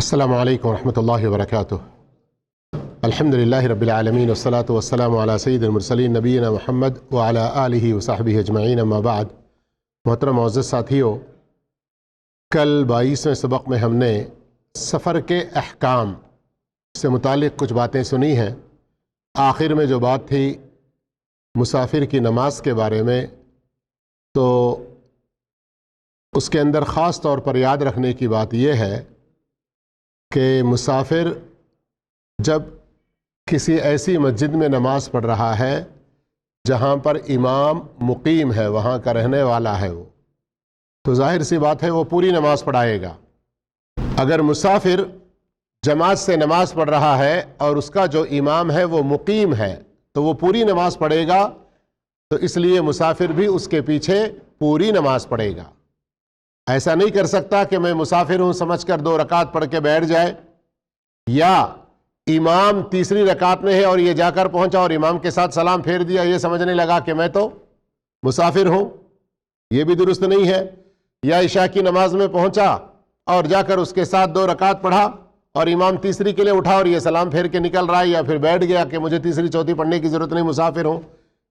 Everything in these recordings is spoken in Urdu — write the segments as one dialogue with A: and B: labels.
A: السلام علیکم ورحمۃ اللہ وبرکاتہ۔ الحمد للہ رب العالمین والصلاة والسلام علی سید المرسلین نبینا محمد وعلی آلہ وصحبہ اجمعین، اما بعد۔ محترم معزز ساتھیو، کل 22ویں سبق میں ہم نے سفر کے احکام سے متعلق کچھ باتیں سنی ہیں۔ آخر میں جو بات تھی مسافر کی نماز کے بارے میں، تو اس کے اندر خاص طور پر یاد رکھنے کی بات یہ ہے کہ مسافر جب کسی ایسی مسجد میں نماز پڑھ رہا ہے جہاں پر امام مقیم ہے، وہاں کا رہنے والا ہے، وہ تو ظاہر سی بات ہے وہ پوری نماز پڑھائے گا۔ اگر مسافر جماعت سے نماز پڑھ رہا ہے اور اس کا جو امام ہے وہ مقیم ہے تو وہ پوری نماز پڑھے گا، تو اس لیے مسافر بھی اس کے پیچھے پوری نماز پڑھے گا۔ ایسا نہیں کر سکتا کہ میں مسافر ہوں سمجھ کر 2 رکعت پڑھ کے بیٹھ جائے، یا امام تیسری رکعت میں ہے اور یہ جا کر پہنچا اور امام کے ساتھ سلام پھیر دیا، یہ سمجھنے لگا کہ میں تو مسافر ہوں، یہ بھی درست نہیں ہے۔ یا عشاء کی نماز میں پہنچا اور جا کر اس کے ساتھ 2 رکعت پڑھا اور امام تیسری کے لیے اٹھا اور یہ سلام پھیر کے نکل رہا ہے، یا پھر بیٹھ گیا کہ مجھے تیسری چوتھی پڑھنے کی ضرورت نہیں، مسافر ہوں،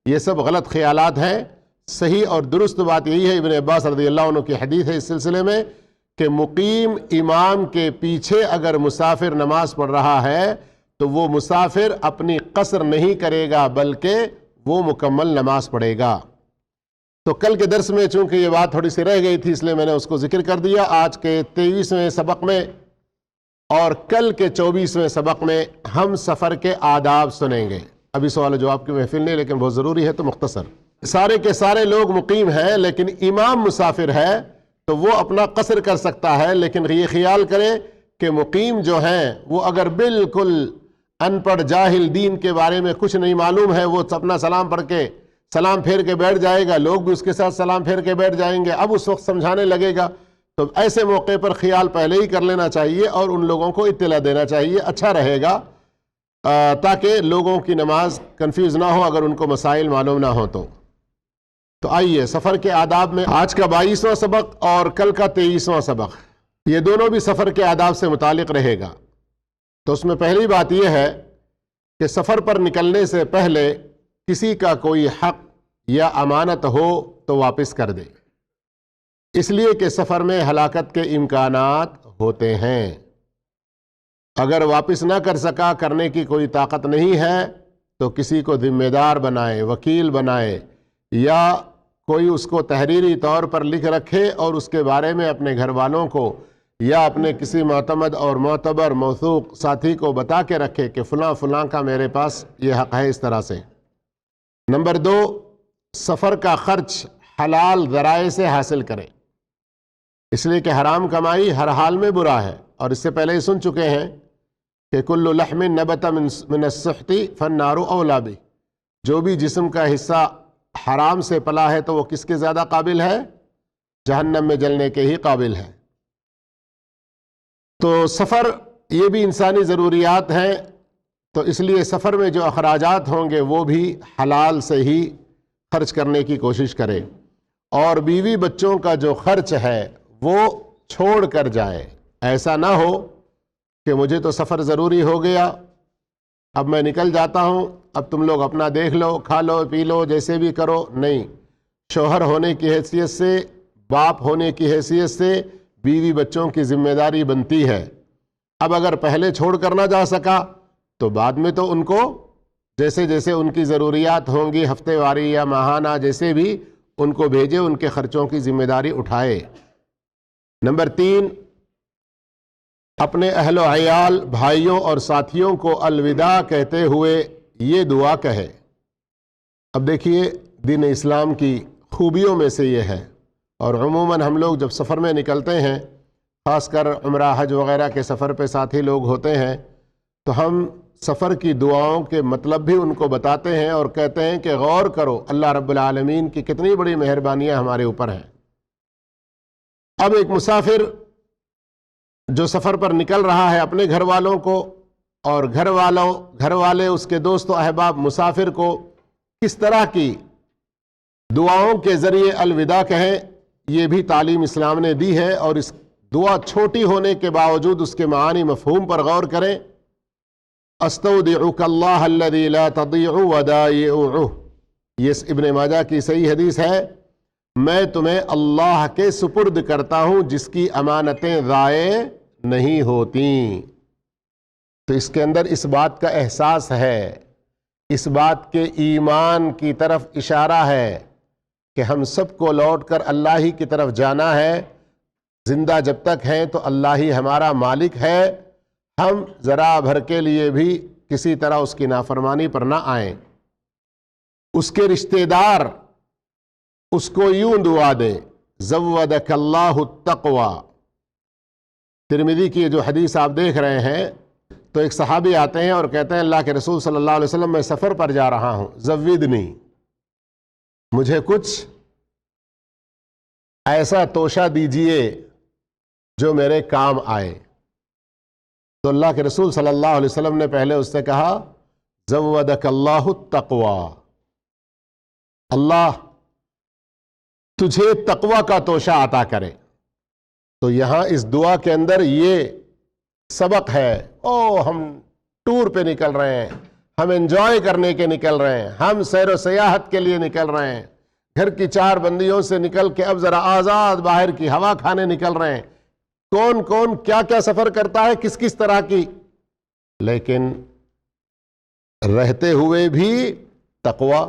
A: یہ سب غلط خیالات ہیں۔ صحیح اور درست بات یہی ہے، ابن عباس رضی اللہ عنہ کی حدیث ہے اس سلسلے میں، کہ مقیم امام کے پیچھے اگر مسافر نماز پڑھ رہا ہے تو وہ مسافر اپنی قصر نہیں کرے گا بلکہ وہ مکمل نماز پڑھے گا۔ تو کل کے درس میں چونکہ یہ بات تھوڑی سی رہ گئی تھی اس لیے میں نے اس کو ذکر کر دیا۔ آج کے 23ویں سبق میں اور کل کے 24ویں سبق میں ہم سفر کے آداب سنیں گے۔ ابھی سوال و جواب کی محفل نہیں، لیکن بہت ضروری ہے تو مختصر۔ سارے کے سارے لوگ مقیم ہیں لیکن امام مسافر ہے تو وہ اپنا قصر کر سکتا ہے، لیکن یہ خیال کرے کہ مقیم جو ہیں وہ اگر بالکل ان پڑھ جاہل، دین کے بارے میں کچھ نہیں معلوم ہے، وہ اپنا سلام پڑھ کے سلام پھیر کے بیٹھ جائے گا، لوگ بھی اس کے ساتھ سلام پھیر کے بیٹھ جائیں گے، اب اس وقت سمجھانے لگے گا، تو ایسے موقع پر خیال پہلے ہی کر لینا چاہیے اور ان لوگوں کو اطلاع دینا چاہیے، اچھا رہے گا، تاکہ لوگوں کی نماز کنفیوز نہ ہو اگر ان کو مسائل معلوم نہ ہو تو آئیے سفر کے آداب میں آج کا 22واں سبق اور کل کا 23واں سبق، یہ دونوں بھی سفر کے آداب سے متعلق رہے گا۔ تو اس میں پہلی بات یہ ہے کہ سفر پر نکلنے سے پہلے کسی کا کوئی حق یا امانت ہو تو واپس کر دے، اس لیے کہ سفر میں ہلاکت کے امکانات ہوتے ہیں۔ اگر واپس نہ کر سکا، کرنے کی کوئی طاقت نہیں ہے، تو کسی کو ذمہ دار بنائے، وکیل بنائے، یا کوئی اس کو تحریری طور پر لکھ رکھے اور اس کے بارے میں اپنے گھر والوں کو یا اپنے کسی معتمد اور معتبر موثوق ساتھی کو بتا کے رکھے کہ فلاں فلاں کا میرے پاس یہ حق ہے، اس طرح سے۔ نمبر 2، سفر کا خرچ حلال ذرائع سے حاصل کرے، اس لیے کہ حرام کمائی ہر حال میں برا ہے، اور اس سے پہلے ہی سن چکے ہیں کہ کل لحم نبت من السحت فالنار اولی بہ، جو بھی جسم کا حصہ حرام سے پلا ہے تو وہ کس کے زیادہ قابل ہے؟ جہنم میں جلنے کے ہی قابل ہے۔ تو سفر یہ بھی انسانی ضروریات ہیں، تو اس لیے سفر میں جو اخراجات ہوں گے وہ بھی حلال سے ہی خرچ کرنے کی کوشش کرے، اور بیوی بچوں کا جو خرچ ہے وہ چھوڑ کر جائے۔ ایسا نہ ہو کہ مجھے تو سفر ضروری ہو گیا، اب میں نکل جاتا ہوں، اب تم لوگ اپنا دیکھ لو، کھا لو پی لو، جیسے بھی کرو۔ نہیں، شوہر ہونے کی حیثیت سے، باپ ہونے کی حیثیت سے بیوی بچوں کی ذمہ داری بنتی ہے۔ اب اگر پہلے چھوڑ کر نہ جا سکا تو بعد میں تو ان کو جیسے جیسے ان کی ضروریات ہوں گی، ہفتے واری یا ماہانہ، جیسے بھی ان کو بھیجے، ان کے خرچوں کی ذمہ داری اٹھائے۔ نمبر 3، اپنے اہل و عیال، بھائیوں اور ساتھیوں کو الوداع کہتے ہوئے یہ دعا کہے۔ اب دیکھیے دین اسلام کی خوبیوں میں سے یہ ہے، اور عموماً ہم لوگ جب سفر میں نکلتے ہیں، خاص کر عمرہ حج وغیرہ کے سفر پہ ساتھی لوگ ہوتے ہیں، تو ہم سفر کی دعاؤں کے مطلب بھی ان کو بتاتے ہیں اور کہتے ہیں کہ غور کرو اللہ رب العالمین کی کتنی بڑی مہربانیاں ہمارے اوپر ہیں۔ اب ایک مسافر جو سفر پر نکل رہا ہے، اپنے گھر والوں کو اور گھر والے اس کے دوست و احباب مسافر کو کس طرح کی دعاؤں کے ذریعے الوداع کہیں، یہ بھی تعلیم اسلام نے دی ہے، اور اس دعا چھوٹی ہونے کے باوجود اس کے معانی مفہوم پر غور کریں. استودعک اللہ الذی لا تضیع ودائعہ، یہ ابن ماجہ کی صحیح حدیث ہے. میں تمہیں اللہ کے سپرد کرتا ہوں جس کی امانتیں ضائع نہیں ہوتی. تو اس کے اندر اس بات کا احساس ہے، اس بات کے ایمان کی طرف اشارہ ہے کہ ہم سب کو لوٹ کر اللہ ہی کی طرف جانا ہے. زندہ جب تک ہیں تو اللہ ہی ہمارا مالک ہے. ہم ذرا بھر کے لیے بھی کسی طرح اس کی نافرمانی پر نہ آئیں. اس کے رشتہ دار اس کو یوں دعا دے، زودک اللہ التقوی. ترمذی کی جو حدیث آپ دیکھ رہے ہیں تو ایک صحابی آتے ہیں اور کہتے ہیں اللہ کے رسول صلی اللہ علیہ وسلم میں سفر پر جا رہا ہوں، زودنی، مجھے کچھ ایسا توشہ دیجئے جو میرے کام آئے. تو اللہ کے رسول صلی اللہ علیہ وسلم نے پہلے اس سے کہا زودک اللہ التقوی، اللہ تجھے تقوی کا توشہ عطا کرے. تو یہاں اس دعا کے اندر یہ سبق ہے، ہم ٹور پہ نکل رہے ہیں، ہم انجوائے کرنے کے نکل رہے ہیں، ہم سیر و سیاحت کے لیے نکل رہے ہیں، گھر کی چار بندیوں سے نکل کے اب ذرا آزاد باہر کی ہوا کھانے نکل رہے ہیں. کون کون کیا کیا سفر کرتا ہے، کس کس طرح کی، لیکن رہتے ہوئے بھی تقوی،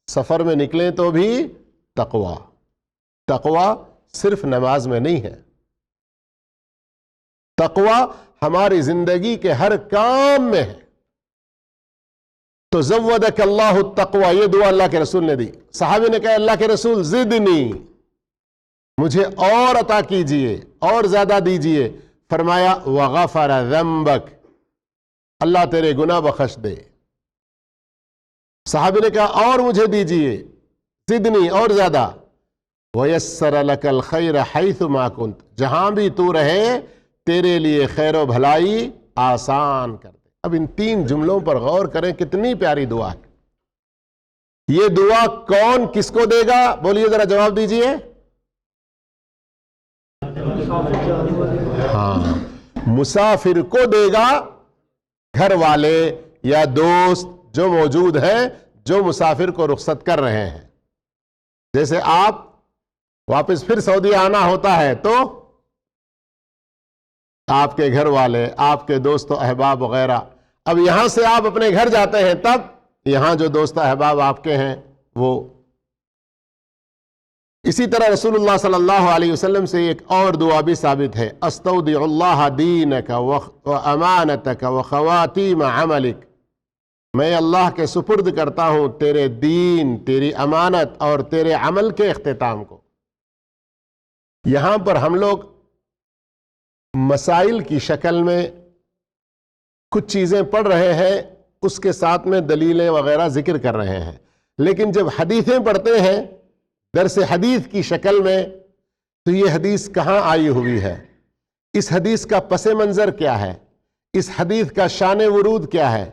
A: سفر میں نکلیں تو بھی تقوی. تقوی صرف نماز میں نہیں ہے، تقوی ہماری زندگی کے ہر کام میں ہے. تو زودک اللہ التقوی، یہ دعا اللہ کے رسول نے دی. صحابی نے کہا اللہ کے رسول زدنی، مجھے اور عطا کیجئے، اور زیادہ دیجئے. فرمایا وغفر ذنبک، اللہ تیرے گناہ بخش دے. صحابی نے کہا اور مجھے دیجئے، زدنی، اور زیادہ. وَيَسَّرَ لَكَ الْخَيْرَ حَيْثُ مَا كُنْتَ، جہاں بھی تو رہے تیرے لیے خیر و بھلائی آسان کر دے. اب ان تین جملوں پر غور کریں، کتنی پیاری دعا ہے. یہ دعا کون کس کو دے گا؟ بولیے ذرا، جواب دیجئے. ہاں، مسافر کو دے گا، گھر والے یا دوست جو موجود ہیں جو مسافر کو رخصت کر رہے ہیں. جیسے آپ واپس پھر سعودی آنا ہوتا ہے تو آپ کے گھر والے، آپ کے دوست و احباب وغیرہ، اب یہاں سے آپ اپنے گھر جاتے ہیں تب یہاں جو دوست احباب آپ کے ہیں وہ. اسی طرح رسول اللہ صلی اللہ علیہ وسلم سے ایک اور دعا بھی ثابت ہے، استودع اللہ دینک وامانتک وخواتیم عملک، میں اللہ کے سپرد کرتا ہوں تیرے دین، تیری امانت اور تیرے عمل کے اختتام کو. یہاں پر ہم لوگ مسائل کی شکل میں کچھ چیزیں پڑھ رہے ہیں، اس کے ساتھ میں دلیلیں وغیرہ ذکر کر رہے ہیں، لیکن جب حدیثیں پڑھتے ہیں درس حدیث کی شکل میں تو یہ حدیث کہاں آئی ہوئی ہے، اس حدیث کا پس منظر کیا ہے، اس حدیث کا شان ورود کیا ہے،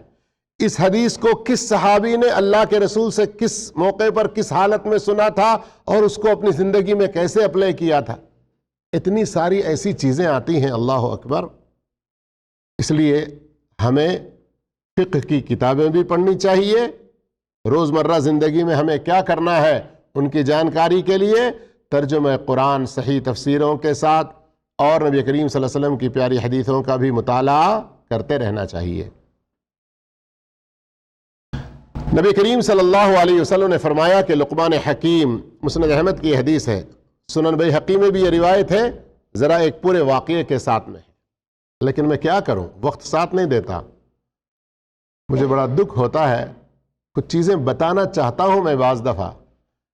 A: اس حدیث کو کس صحابی نے اللہ کے رسول سے کس موقع پر کس حالت میں سنا تھا اور اس کو اپنی زندگی میں کیسے اپلائی کیا تھا. اتنی ساری ایسی چیزیں آتی ہیں، اللہ اکبر. اس لیے ہمیں فقہ کی کتابیں بھی پڑھنی چاہیے، روزمرہ زندگی میں ہمیں کیا کرنا ہے ان کی جانکاری کے لیے ترجمہ قرآن صحیح تفسیروں کے ساتھ اور نبی کریم صلی اللہ علیہ وسلم کی پیاری حدیثوں کا بھی مطالعہ کرتے رہنا چاہیے. نبی کریم صلی اللہ علیہ وسلم نے فرمایا کہ لقمان حکیم، مسند احمد کی حدیث ہے، سنن بیہقی میں بھی یہ روایت ہے، ذرا ایک پورے واقعے کے ساتھ میں ہے، لیکن میں کیا کروں، وقت ساتھ نہیں دیتا. مجھے بڑا دکھ ہوتا ہے، کچھ چیزیں بتانا چاہتا ہوں میں بعض دفعہ،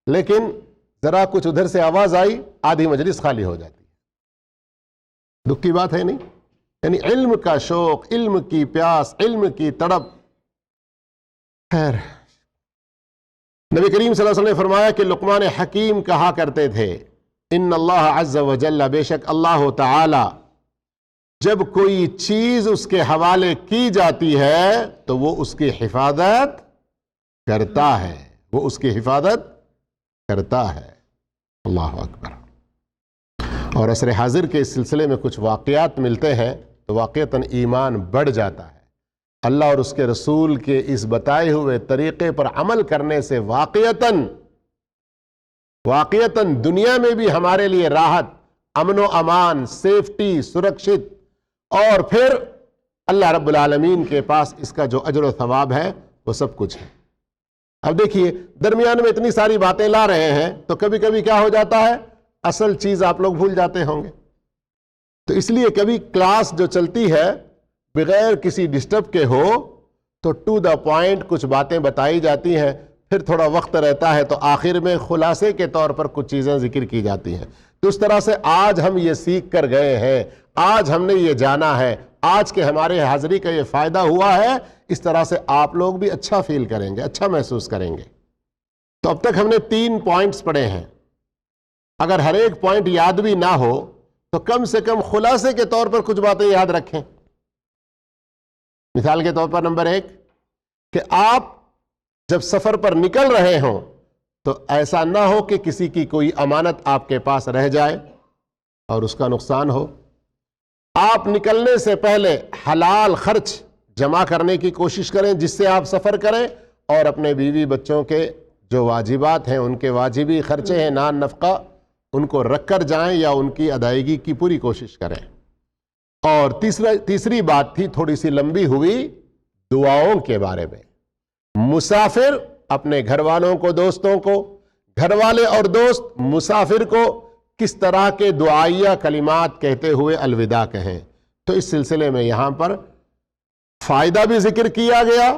A: لیکن ذرا کچھ ادھر سے آواز آئی، آدھی مجلس خالی ہو جاتی ہے. دکھ کی بات ہے نہیں؟ یعنی علم کا شوق، علم کی پیاس، علم کی تڑپ. خیر، نبی کریم صلی اللہ علیہ وسلم نے فرمایا کہ لقمان حکیم کہا کرتے تھے، ان اللہ عز و جل، بے شک اللہ تعالی جب کوئی چیز اس کے حوالے کی جاتی ہے تو وہ اس کی حفاظت کرتا ہے، وہ اس کی حفاظت کرتا ہے. اللہ اکبر. اور عصر حاضر کے اس سلسلے میں کچھ واقعات ملتے ہیں تو واقعتاً ایمان بڑھ جاتا ہے۔ اللہ اور اس کے رسول کے اس بتائے ہوئے طریقے پر عمل کرنے سے واقعتاً دنیا میں بھی ہمارے لیے راحت، امن و امان، سیفٹی، سرکشت، اور پھر اللہ رب العالمین کے پاس اس کا جو اجر و ثواب ہے وہ سب کچھ ہے۔ اب دیکھیے درمیان میں اتنی ساری باتیں لا رہے ہیں تو کبھی کبھی کیا ہو جاتا ہے، اصل چیز آپ لوگ بھول جاتے ہوں گے۔ تو اس لیے کبھی کلاس جو چلتی ہے بغیر کسی ڈسٹرب کے ہو تو ٹو دا پوائنٹ کچھ باتیں بتائی جاتی ہیں، پھر تھوڑا وقت رہتا ہے تو آخر میں خلاصے کے طور پر کچھ چیزیں ذکر کی جاتی ہیں۔ تو اس طرح سے آج ہم یہ سیکھ کر گئے ہیں، آج ہم نے یہ جانا ہے، آج کے ہمارے حاضری کا یہ فائدہ ہوا ہے، اس طرح سے آپ لوگ بھی اچھا فیل کریں گے، اچھا محسوس کریں گے۔ تو اب تک ہم نے 3 پوائنٹس پڑھے ہیں، اگر ہر ایک پوائنٹ یاد بھی نہ ہو تو کم سے کم خلاصے کے طور پر کچھ باتیں یاد رکھیں۔ مثال کے طور پر نمبر 1 کہ آپ جب سفر پر نکل رہے ہوں تو ایسا نہ ہو کہ کسی کی کوئی امانت آپ کے پاس رہ جائے اور اس کا نقصان ہو۔ آپ نکلنے سے پہلے حلال خرچ جمع کرنے کی کوشش کریں جس سے آپ سفر کریں، اور اپنے بیوی بچوں کے جو واجبات ہیں، ان کے واجبی خرچے ہیں، نان نفقہ، ان کو رکھ کر جائیں یا ان کی ادائیگی کی پوری کوشش کریں۔ اور تیسری بات تھی، تھوڑی سی لمبی ہوئی، دعاؤں کے بارے میں۔ مسافر اپنے گھر والوں کو، دوستوں کو، گھر والے اور دوست مسافر کو کس طرح کے دعائیہ کلمات کہتے ہوئے الوداع کہیں۔ تو اس سلسلے میں یہاں پر فائدہ بھی ذکر کیا گیا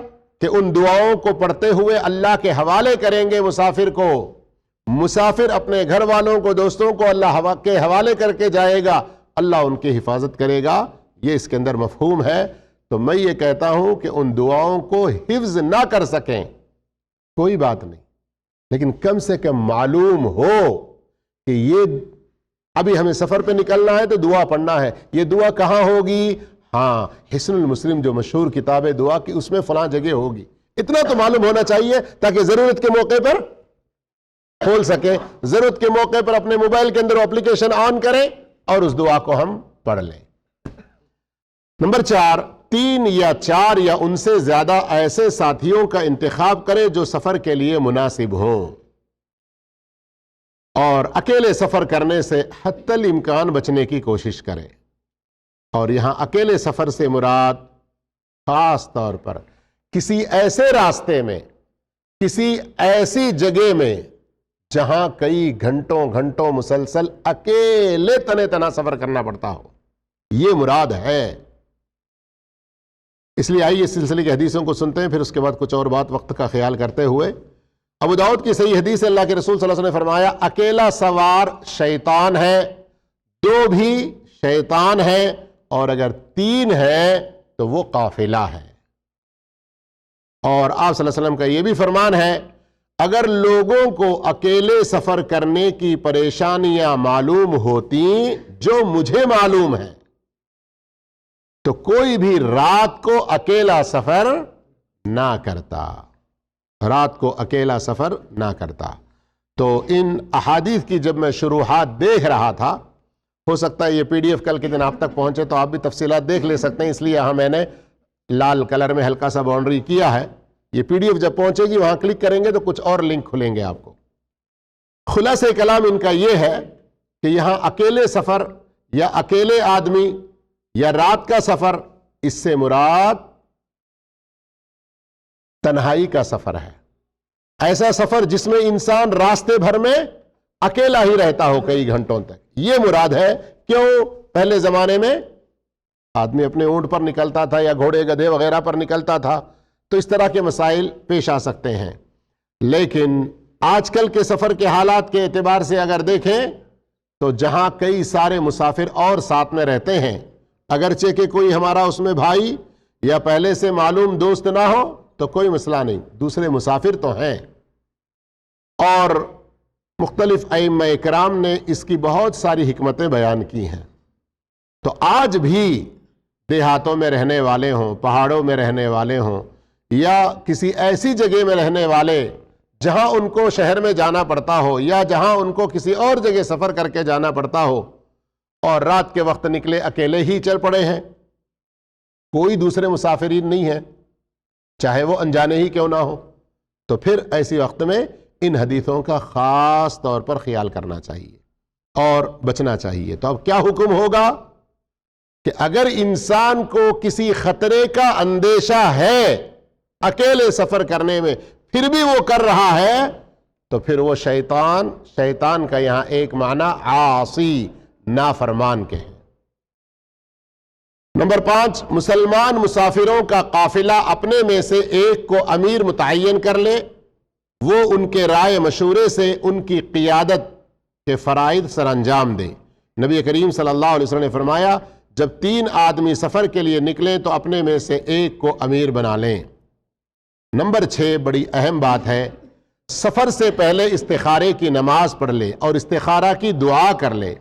A: کہ ان دعاؤں کو پڑھتے ہوئے اللہ کے حوالے کریں گے مسافر کو، مسافر اپنے گھر والوں کو، دوستوں کو اللہ کے حوالے کر کے جائے گا، اللہ ان کی حفاظت کرے گا، یہ اس کے اندر مفہوم ہے۔ تو میں یہ کہتا ہوں کہ ان دعاؤں کو حفظ نہ کر سکیں کوئی بات نہیں، لیکن کم سے کم معلوم ہو کہ یہ ابھی ہمیں سفر پہ نکلنا ہے تو دعا پڑھنا ہے۔ یہ دعا کہاں ہوگی؟ ہاں، حصن المسلم جو مشہور کتاب ہے دعا کی، اس میں فلاں جگہ ہوگی، اتنا تو معلوم ہونا چاہیے تاکہ ضرورت کے موقع پر کھول سکیں، ضرورت کے موقع پر اپنے موبائل کے اندر اپلیکیشن آن کریں اور اس دعا کو ہم پڑھ لیں۔ نمبر 4، 3 یا 4 یا ان سے زیادہ ایسے ساتھیوں کا انتخاب کریں جو سفر کے لیے مناسب ہوں، اور اکیلے سفر کرنے سے حتی الامکان بچنے کی کوشش کریں۔ اور یہاں اکیلے سفر سے مراد خاص طور پر کسی ایسے راستے میں، کسی ایسی جگہ میں جہاں کئی گھنٹوں مسلسل اکیلے تنے تنا سفر کرنا پڑتا ہو، یہ مراد ہے۔ اس لیے آئیے اس سلسلے کی حدیثوں کو سنتے ہیں، پھر اس کے بعد کچھ اور بات وقت کا خیال کرتے ہوئے۔ ابو داؤد کی صحیح حدیث ہے، اللہ کے رسول صلی اللہ علیہ وسلم نے فرمایا، اکیلا سوار شیطان ہے، 2 بھی شیطان ہے، اور اگر 3 ہے تو وہ قافلہ ہے۔ اور آپ صلی اللہ علیہ وسلم کا یہ بھی فرمان ہے، اگر لوگوں کو اکیلے سفر کرنے کی پریشانیاں معلوم ہوتی جو مجھے معلوم ہے تو کوئی بھی رات کو اکیلا سفر نہ کرتا، رات کو اکیلا سفر نہ کرتا۔ تو ان احادیث کی جب میں شروحات دیکھ رہا تھا، ہو سکتا ہے یہ پی ڈی ایف کل کے دن آپ تک پہنچے تو آپ بھی تفصیلات دیکھ لے سکتے ہیں، اس لیے یہاں میں نے لال کلر میں ہلکا سا باؤنڈری کیا ہے۔ یہ پی ڈی ایف جب پہنچے گی وہاں کلک کریں گے تو کچھ اور لنک کھلیں گے آپ کو۔ خلاصہ کلام ان کا یہ ہے کہ یہاں اکیلے سفر یا اکیلے آدمی یا رات کا سفر، اس سے مراد تنہائی کا سفر ہے، ایسا سفر جس میں انسان راستے بھر میں اکیلا ہی رہتا ہو کئی گھنٹوں تک، یہ مراد ہے۔ کیوں؟ پہلے زمانے میں آدمی اپنے اونٹ پر نکلتا تھا یا گھوڑے گدھے وغیرہ پر نکلتا تھا، تو اس طرح کے مسائل پیش آ سکتے ہیں۔ لیکن آج کل کے سفر کے حالات کے اعتبار سے اگر دیکھیں تو جہاں کئی سارے مسافر اور ساتھ میں رہتے ہیں، اگرچہ کہ کوئی ہمارا اس میں بھائی یا پہلے سے معلوم دوست نہ ہو تو کوئی مسئلہ نہیں، دوسرے مسافر تو ہیں۔ اور مختلف ائمہ کرام نے اس کی بہت ساری حکمتیں بیان کی ہیں۔ تو آج بھی دیہاتوں میں رہنے والے ہوں، پہاڑوں میں رہنے والے ہوں، یا کسی ایسی جگہ میں رہنے والے جہاں ان کو شہر میں جانا پڑتا ہو یا جہاں ان کو کسی اور جگہ سفر کر کے جانا پڑتا ہو، اور رات کے وقت نکلے اکیلے ہی چل پڑے ہیں، کوئی دوسرے مسافرین نہیں ہیں، چاہے وہ انجانے ہی کیوں نہ ہو، تو پھر ایسی وقت میں ان حدیثوں کا خاص طور پر خیال کرنا چاہیے اور بچنا چاہیے۔ تو اب کیا حکم ہوگا کہ اگر انسان کو کسی خطرے کا اندیشہ ہے اکیلے سفر کرنے میں پھر بھی وہ کر رہا ہے، تو پھر وہ شیطان کا یہاں ایک معنی عاصی، نافرمان کے ہیں۔ نمبر 5، مسلمان مسافروں کا قافلہ اپنے میں سے ایک کو امیر متعین کر لے، وہ ان کے رائے مشورے سے ان کی قیادت کے فرائض سر انجام دے۔ نبی کریم صلی اللہ علیہ وسلم نے فرمایا، جب 3 آدمی سفر کے لیے نکلیں تو اپنے میں سے ایک کو امیر بنا لیں۔ نمبر 6، بڑی اہم بات ہے، سفر سے پہلے استخارے کی نماز پڑھ لے اور استخارہ کی دعا کر لے۔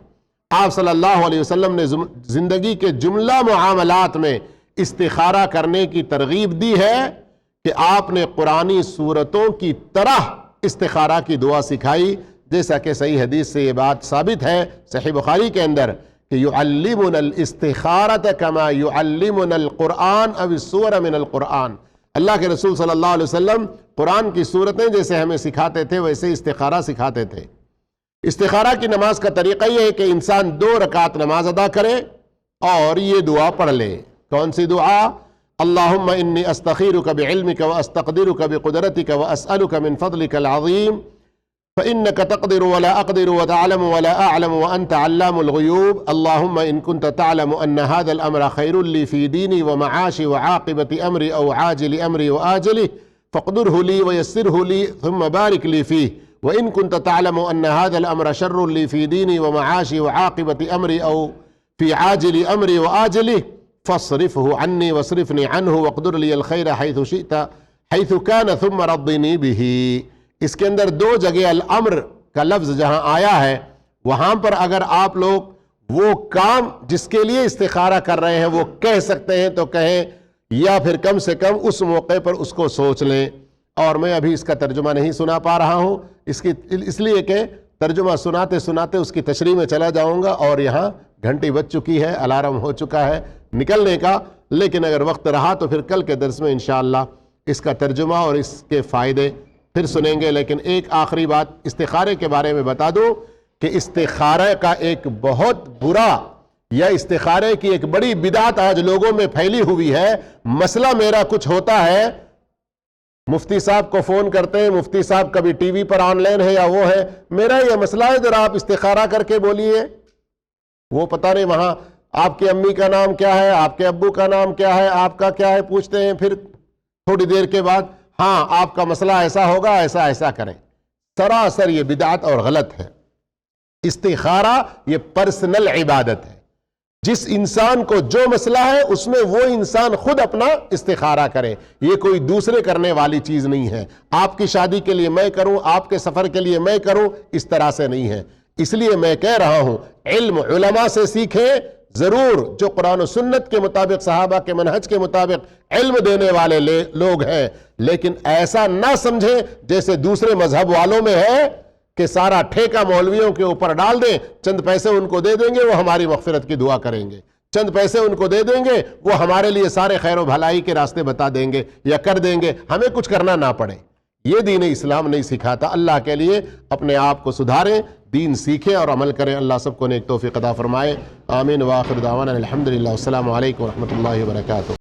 A: آپ صلی اللہ علیہ وسلم نے زندگی کے جملہ معاملات میں استخارہ کرنے کی ترغیب دی ہے کہ آپ نے قرآنی صورتوں کی طرح استخارہ کی دعا سکھائی، جیسا کہ صحیح حدیث سے یہ بات ثابت ہے صحیح بخاری کے اندر کہ یعلمنا الاستخارۃ کما یعلمنا القرآن او السور من القرآن۔ اللہ کے رسول صلی اللہ علیہ وسلم قرآن کی صورتیں جیسے ہمیں سکھاتے تھے ویسے استخارہ سکھاتے تھے۔ استخارہ کی نماز کا طریقہ یہ ہے کہ انسان 2 رکعت نماز ادا کرے اور یہ دعا پڑھ لے۔ کون سی دعا؟ اللہم انی استخیرک بعلمک واستقدرک بقدرتک واسألک من فضلک العظیم فإنك تقدر ولا أقدر وتعلم ولا أعلم وأنت علام الغيوب اللهم إن كنت تعلم أن هذا الأمر خير لي في ديني ومعاشي وعاقبة أمري أو عاجل أمري وآجله فاقدره لي ويسره لي ثم بارك لي فيه وإن كنت تعلم أن هذا الأمر شر لي في ديني ومعاشي وعاقبة أمري أو في عاجل أمري وآجله فاصرفه عني واصرفني عنه واقدر لي الخير حيث شئت حيث كان ثم رضني به۔ اس کے اندر 2 جگہ الامر کا لفظ جہاں آیا ہے وہاں پر اگر آپ لوگ وہ کام جس کے لیے استخارہ کر رہے ہیں وہ کہہ سکتے ہیں تو کہیں، یا پھر کم سے کم اس موقع پر اس کو سوچ لیں۔ اور میں ابھی اس کا ترجمہ نہیں سنا پا رہا ہوں اس لیے کہ ترجمہ سناتے سناتے اس کی تشریح میں چلا جاؤں گا اور یہاں گھنٹی بج چکی ہے، الارم ہو چکا ہے نکلنے کا، لیکن اگر وقت رہا تو پھر کل کے درس میں انشاءاللہ اس کا ترجمہ اور اس کے فائدے پھر سنیں گے۔ لیکن ایک آخری بات استخارے کے بارے میں بتا دوں کہ استخارے کا ایک بہت برا یا استخارے کی ایک بڑی بدعت آج لوگوں میں پھیلی ہوئی ہے۔ مسئلہ میرا کچھ ہوتا ہے، مفتی صاحب کو فون کرتے ہیں، مفتی صاحب کبھی T V per on line ہے یا وہ ہے، میرا یہ مسئلہ ہے ذرا آپ استخارہ کر کے بولیے۔ وہ پتہ نہیں وہاں آپ کی امی کا نام کیا ہے، آپ کے ابو کا نام کیا ہے، آپ کا کیا ہے پوچھتے ہیں، پھر تھوڑی دیر کے بعد ہاں آپ کا مسئلہ ایسا ہوگا، ایسا کریں۔ سراسر یہ بدعت اور غلط ہے۔ استخارہ یہ پرسنل عبادت ہے، جس انسان کو جو مسئلہ ہے اس میں وہ انسان خود اپنا استخارہ کرے، یہ کوئی دوسرے کرنے والی چیز نہیں ہے۔ آپ کی شادی کے لیے میں کروں، آپ کے سفر کے لیے میں کروں، اس طرح سے نہیں ہے۔ اس لیے میں کہہ رہا ہوں علم علماء سے سیکھیں ضرور، جو قرآن و سنت کے مطابق صحابہ کے منہج کے مطابق علم دینے والے لوگ ہیں، لیکن ایسا نہ سمجھیں جیسے دوسرے مذہب والوں میں ہے کہ سارا ٹھیکہ مولویوں کے اوپر ڈال دیں، چند پیسے ان کو دے دیں گے وہ ہماری مغفرت کی دعا کریں گے، چند پیسے ان کو دے دیں گے وہ ہمارے لیے سارے خیر و بھلائی کے راستے بتا دیں گے یا کر دیں گے، ہمیں کچھ کرنا نہ پڑے۔ یہ دین اسلام نہیں سکھاتا۔ اللہ کے لیے اپنے آپ کو سدھاریں، دین سیکھیں اور عمل کریں۔ اللہ سب کو نیک توفیق عطا فرمائے۔ آمین۔ وآخر دعوانا الحمدللہ۔ السلام علیکم ورحمۃ اللہ وبرکاتہ۔